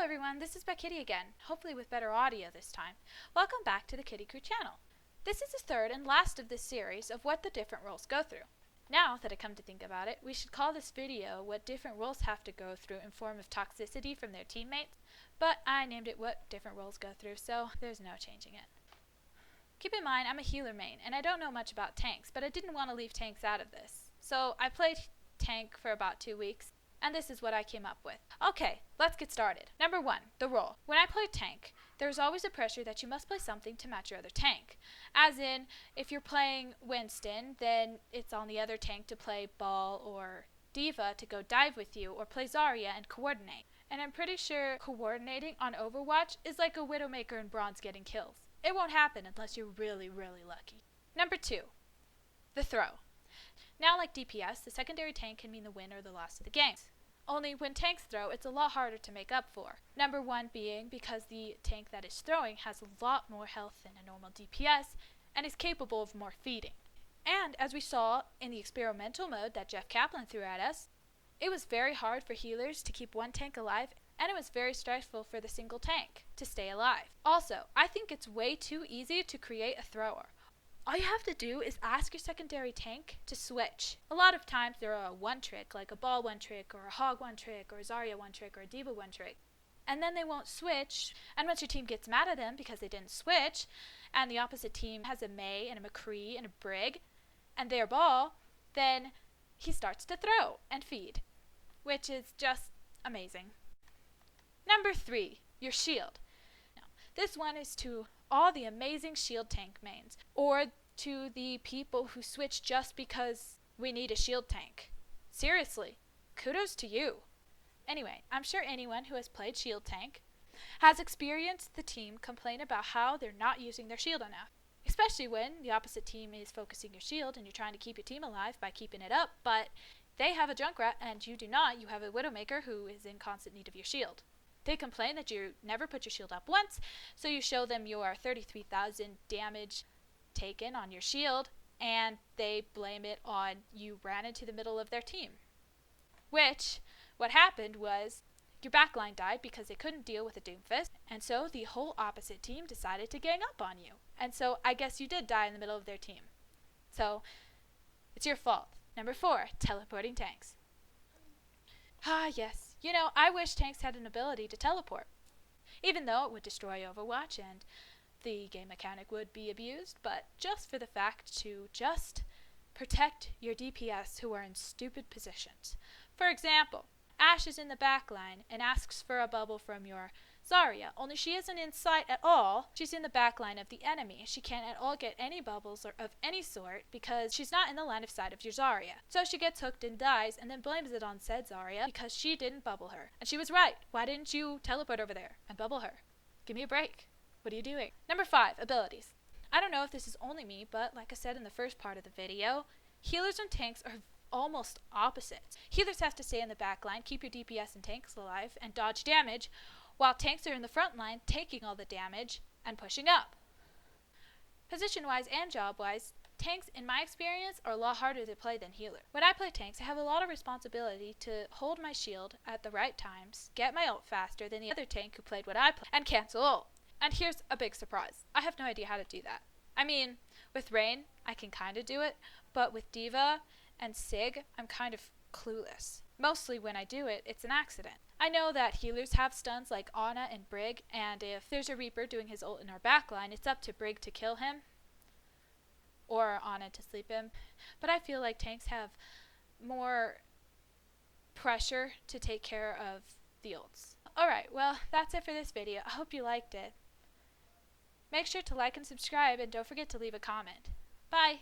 everyone, this is Kitty again, hopefully with better audio this time. Welcome back to the Kitty Crew channel. This is the third and last of this series of what the different roles go through. Now that I come to think about it, we should call this video what different roles have to go through in form of toxicity from their teammates, but I named it what different roles go through, so there's no changing it. Keep in mind, I'm a healer main, and I don't know much about tanks, but I didn't want to leave tanks out of this. So I played tank for about 2 weeks, and this is what I came up with. Okay, let's get started. Number 1, the role. When I play tank, there's always a pressure that you must play something to match your other tank. As in, if you're playing Winston, then it's on the other tank to play Ball or D.Va to go dive with you, or play Zarya and coordinate. And I'm pretty sure coordinating on Overwatch is like a Widowmaker in Bronze getting kills. It won't happen unless you're really, really lucky. Number 2, the throw. Now, like DPS, the secondary tank can mean the win or the loss of the game. Only when tanks throw, it's a lot harder to make up for. Number 1 being because the tank that is throwing has a lot more health than a normal DPS and is capable of more feeding. And as we saw in the experimental mode that Jeff Kaplan threw at us, it was very hard for healers to keep one tank alive, and it was very stressful for the single tank to stay alive. Also, I think it's way too easy to create a thrower. All you have to do is ask your secondary tank to switch. A lot of times they're a one trick, like a Ball one trick, or a Hog one trick, or a Zarya one trick, or a D.Va one trick. And then they won't switch, and once your team gets mad at them because they didn't switch, and the opposite team has a Mei and a McCree and a Brig, and they're Ball, then he starts to throw and feed, which is just amazing. Number 3, your shield. Now, this one is to all the amazing shield tank mains, or to the people who switch just because we need a shield tank. Seriously, kudos to you. Anyway, I'm sure anyone who has played shield tank has experienced the team complain about how they're not using their shield enough, especially when the opposite team is focusing your shield and you're trying to keep your team alive by keeping it up, but they have a Junkrat and you do not. You have a Widowmaker who is in constant need of your shield. They complain that you never put your shield up once, so you show them your 33,000 damage taken on your shield, and they blame it on you ran into the middle of their team. Which, what happened was, your backline died because they couldn't deal with a Doomfist, and so the whole opposite team decided to gang up on you. And so I guess you did die in the middle of their team. So, it's your fault. Number 4, teleporting tanks. Ah, yes. You know, I wish tanks had an ability to teleport. Even though it would destroy Overwatch and the game mechanic would be abused, but just for the fact to just protect your DPS who are in stupid positions. For example, Ashe is in the backline and asks for a bubble from your Zarya, only she isn't in sight at all. She's in the backline of the enemy. She can't at all get any bubbles or of any sort because she's not in the line of sight of your Zarya. So she gets hooked and dies and then blames it on said Zarya because she didn't bubble her. And she was right. Why didn't you teleport over there and bubble her? Give me a break. What are you doing? Number 5, abilities. I don't know if this is only me, but like I said in the first part of the video, healers and tanks are almost opposites. Healers have to stay in the backline, keep your DPS and tanks alive, and dodge damage, while tanks are in the front line taking all the damage and pushing up. Position-wise and job-wise, tanks, in my experience, are a lot harder to play than healers. When I play tanks, I have a lot of responsibility to hold my shield at the right times, get my ult faster than the other tank who played what I played, and cancel ult. And here's a big surprise. I have no idea how to do that. I mean, with Rain, I can kind of do it, but with D.Va and Sig, I'm kind of clueless. Mostly when I do it, it's an accident. I know that healers have stuns like Ana and Brig, and if there's a Reaper doing his ult in our backline, it's up to Brig to kill him, or Ana to sleep him. But I feel like tanks have more pressure to take care of the ults. Alright, well, that's it for this video. I hope you liked it. Make sure to like and subscribe, and don't forget to leave a comment. Bye!